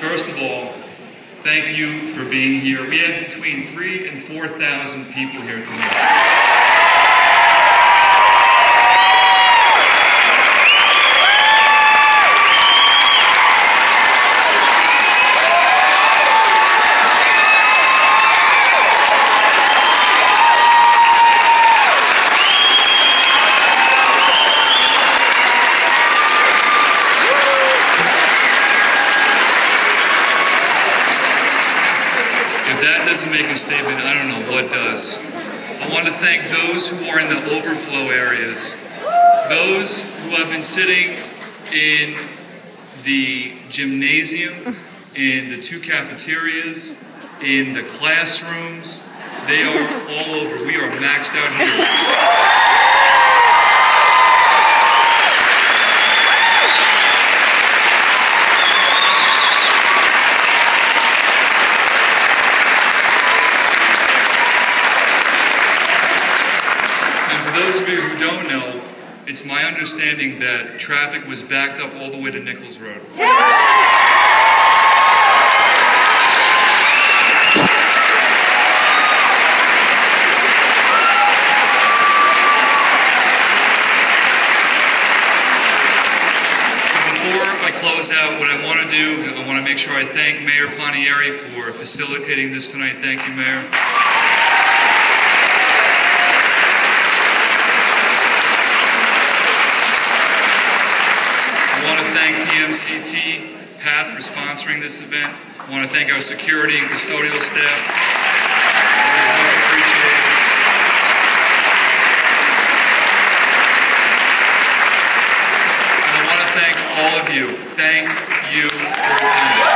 First of all, thank you for being here. We had between 3,000 and 4,000 people here tonight. Doesn't make a statement, I don't know what does. I want to thank those who are in the overflow areas, those who have been sitting in the gymnasium, in the 2 cafeterias, in the classrooms. They are all over. We are maxed out here. Those of you who don't know, it's my understanding that traffic was backed up all the way to Nichols Road. So before I close out, what I want to do, I want to make sure I thank Mayor Panieri for facilitating this tonight. Thank you, Mayor. I want to thank PMCT, PATH, for sponsoring this event. I want to thank our security and custodial staff. It was much appreciated. And I want to thank all of you. Thank you for attending.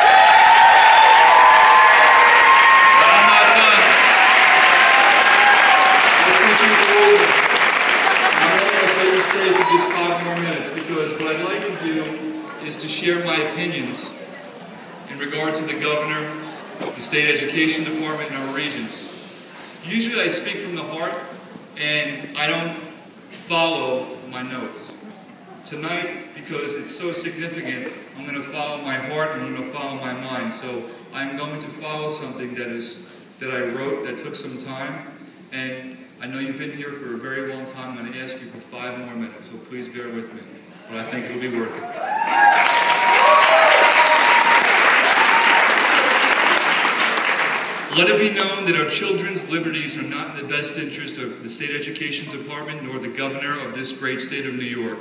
But I'm not done. Let's keep it moving. I'm only going to say this stay for just 5 more minutes, because what I'd like to do is to share my opinions in regard to the governor, the state education department, and our regents. Usually I speak from the heart, and I don't follow my notes. Tonight, because it's so significant, I'm going to follow my heart and I'm going to follow my mind. So I'm going to follow something that I wrote that took some time, and I know you've been here for a very long time. I'm going to ask you for 5 more minutes, so please bear with me. But I think it'll be worth it. Let it be known that our children's liberties are not in the best interest of the State Education Department nor the governor of this great state of New York.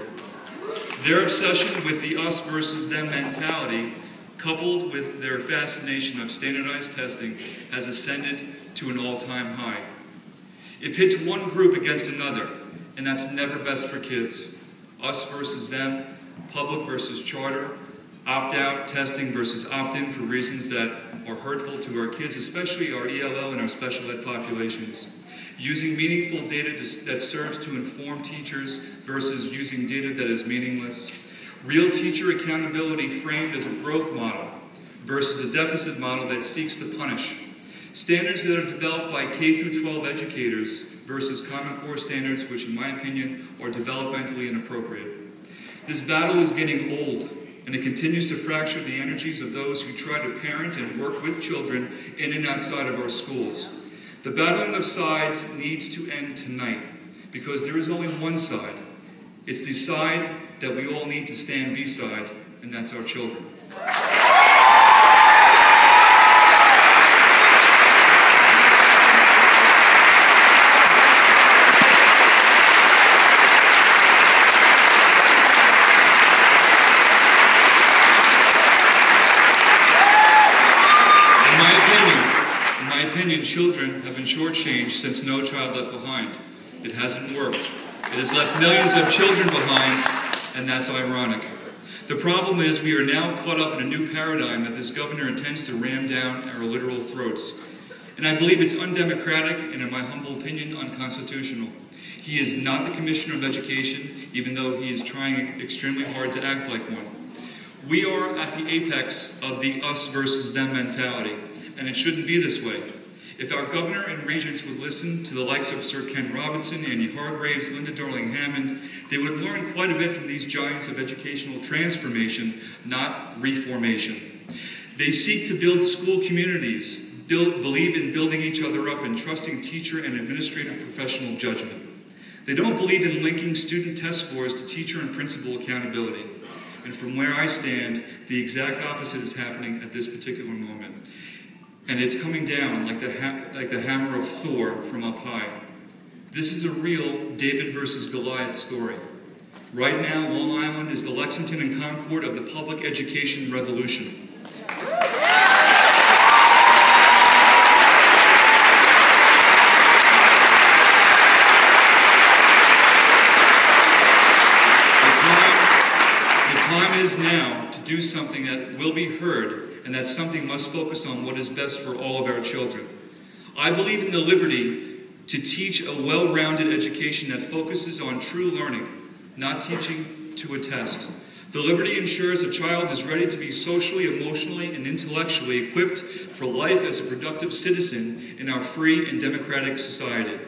Their obsession with the us versus them mentality, coupled with their fascination of standardized testing, has ascended to an all-time high. It pits one group against another, and that's never best for kids. Us versus them, public versus charter, opt-out testing versus opt-in for reasons that are hurtful to our kids, especially our ELL and our special ed populations. Using meaningful data that serves to inform teachers versus using data that is meaningless. Real teacher accountability framed as a growth model versus a deficit model that seeks to punish. Standards that are developed by K through 12 educators versus Common Core standards, which in my opinion are developmentally inappropriate. This battle is getting old, and it continues to fracture the energies of those who try to parent and work with children in and outside of our schools. The battling of sides needs to end tonight, because there is only one side. It's the side that we all need to stand beside, and that's our children. In my opinion, children have been shortchanged since No Child Left Behind. It hasn't worked. It has left millions of children behind, and that's ironic. The problem is we are now caught up in a new paradigm that this governor intends to ram down our literal throats. And I believe it's undemocratic and, in my humble opinion, unconstitutional. He is not the Commissioner of Education, even though he is trying extremely hard to act like one. We are at the apex of the us versus them mentality, and it shouldn't be this way. If our governor and regents would listen to the likes of Sir Ken Robinson, Andy Hargraves, Linda Darling-Hammond, they would learn quite a bit from these giants of educational transformation, not reformation. They seek to build school communities, believe in building each other up and trusting teacher and administrative professional judgment. They don't believe in linking student test scores to teacher and principal accountability. And from where I stand, the exact opposite is happening at this particular moment. And it's coming down like the hammer of Thor from up high. This is a real David versus Goliath story. Right now, Long Island is the Lexington and Concord of the public education revolution. The time is now to do something that will be heard, and that something must focus on what is best for all of our children. I believe in the liberty to teach a well-rounded education that focuses on true learning, not teaching to a test. The liberty ensures a child is ready to be socially, emotionally, and intellectually equipped for life as a productive citizen in our free and democratic society,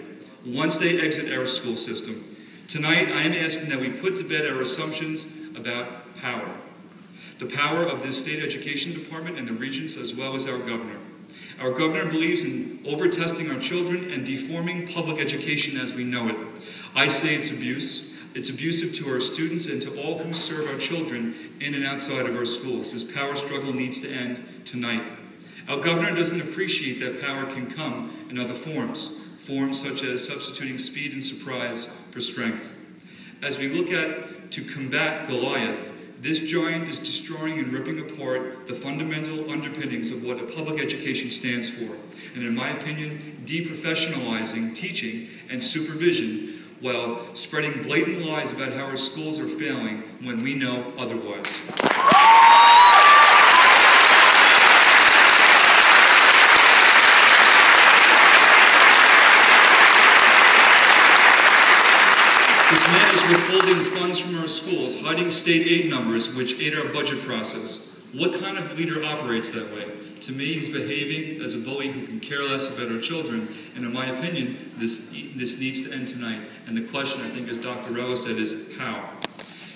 once they exit our school system. Tonight, I am asking that we put to bed our assumptions about power. The power of the state education department and the regents, as well as our governor. Our governor believes in over-testing our children and deforming public education as we know it. I say it's abuse. It's abusive to our students and to all who serve our children in and outside of our schools. This power struggle needs to end tonight. Our governor doesn't appreciate that power can come in other forms such as substituting speed and surprise for strength. As we look at to combat Goliath, this giant is destroying and ripping apart the fundamental underpinnings of what a public education stands for, and in my opinion, deprofessionalizing teaching and supervision while spreading blatant lies about how our schools are failing when we know otherwise. This man is withholding funds from our schools, hiding state aid numbers which aid our budget process. What kind of leader operates that way? To me, he's behaving as a bully who can care less about our children, and in my opinion, this needs to end tonight. And the question, I think, as Dr. Rella said, is how?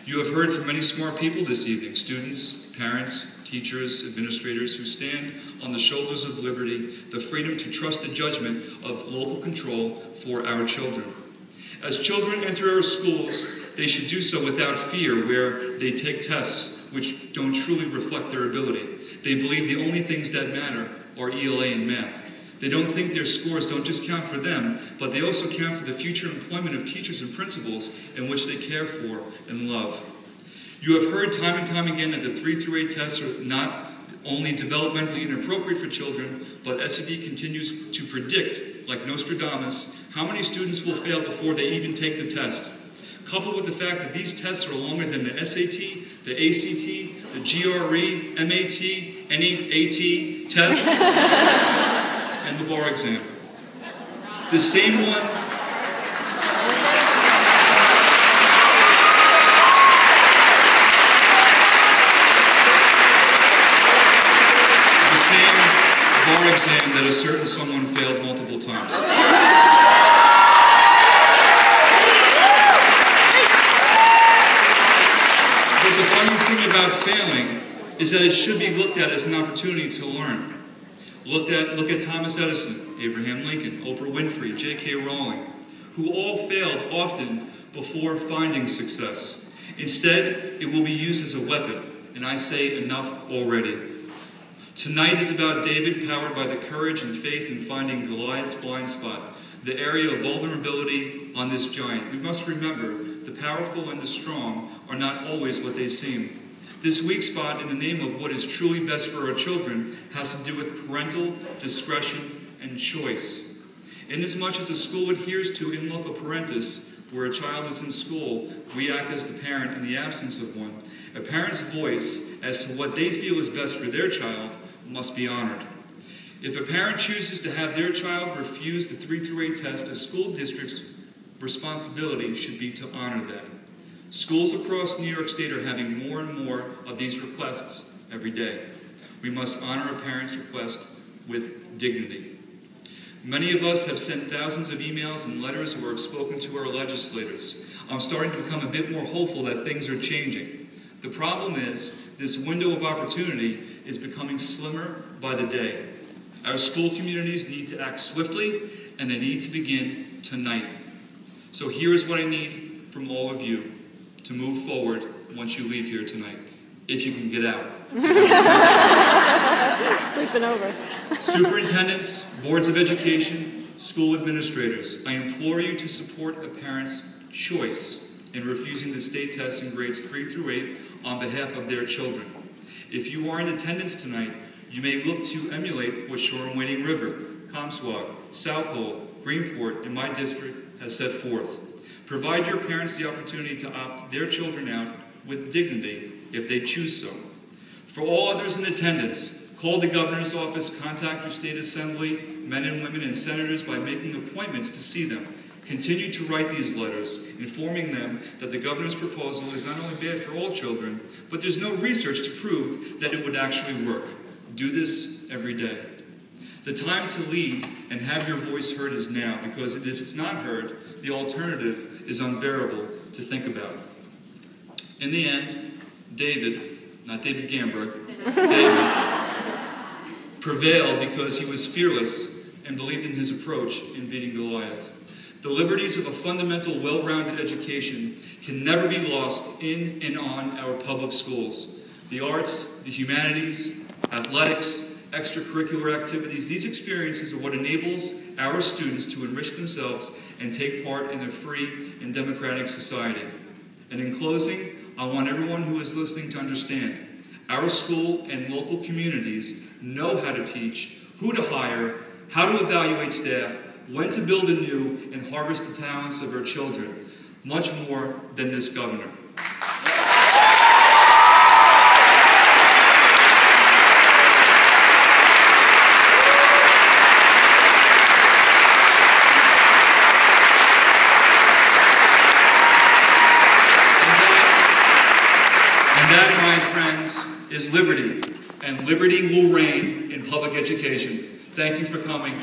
You have heard from many smart people this evening, students, parents, teachers, administrators, who stand on the shoulders of liberty, the freedom to trust the judgment of local control for our children. As children enter our schools, they should do so without fear, where they take tests which don't truly reflect their ability. They believe the only things that matter are ELA and math. They don't think their scores don't just count for them, but they also count for the future employment of teachers and principals in which they care for and love. You have heard time and time again that the 3 through 8 tests are not only developmentally inappropriate for children, but SED continues to predict, like Nostradamus, how many students will fail before they even take the test. Coupled with the fact that these tests are longer than the SAT, the ACT, the GRE, MAT, NEAT test, and the bar exam. The same one bar exam that a certain someone failed multiple times. But the funny thing about failing is that it should be looked at as an opportunity to learn. Look at Thomas Edison, Abraham Lincoln, Oprah Winfrey, J.K. Rowling, who all failed often before finding success. Instead, it will be used as a weapon, and I say enough already. Tonight is about David, powered by the courage and faith in finding Goliath's blind spot, the area of vulnerability on this giant. We must remember the powerful and the strong are not always what they seem. This weak spot in the name of what is truly best for our children has to do with parental discretion and choice. Inasmuch as a school adheres to in loco parentis, where a child is in school, we act as the parent in the absence of one. A parent's voice as to what they feel is best for their child must be honored. If a parent chooses to have their child refuse the 3 through 8 test, a school district's responsibility should be to honor that. Schools across New York State are having more and more of these requests every day. We must honor a parent's request with dignity. Many of us have sent thousands of emails and letters or have spoken to our legislators. I'm starting to become a bit more hopeful that things are changing. The problem is this window of opportunity is becoming slimmer by the day. Our school communities need to act swiftly, and they need to begin tonight. So here is what I need from all of you to move forward once you leave here tonight, if you can get out. Sleeping over. Superintendents, boards of education, school administrators, I implore you to support a parent's choice in refusing the state test in grades 3 through 8 on behalf of their children. If you are in attendance tonight, you may look to emulate what Shore and Wading River, Comswag, Southold, Greenport, and my district has set forth. Provide your parents the opportunity to opt their children out with dignity if they choose so. For all others in attendance, call the governor's office, contact your state assembly, men and women and senators by making appointments to see them. Continue to write these letters, informing them that the governor's proposal is not only bad for all children, but there's no research to prove that it would actually work. Do this every day. The time to lead and have your voice heard is now, because if it's not heard, the alternative is unbearable to think about. In the end, David, not David Gamberg, David prevailed because he was fearless and believed in his approach in beating Goliath. The liberties of a fundamental, well-rounded education can never be lost in and on our public schools. The arts, the humanities, athletics, extracurricular activities, these experiences are what enables our students to enrich themselves and take part in a free and democratic society. And in closing, I want everyone who is listening to understand, our school and local communities know how to teach, who to hire, how to evaluate staff, when to build anew and harvest the talents of our children, much more than this governor. And that, my friends, is liberty, and liberty will reign in public education. Thank you for coming.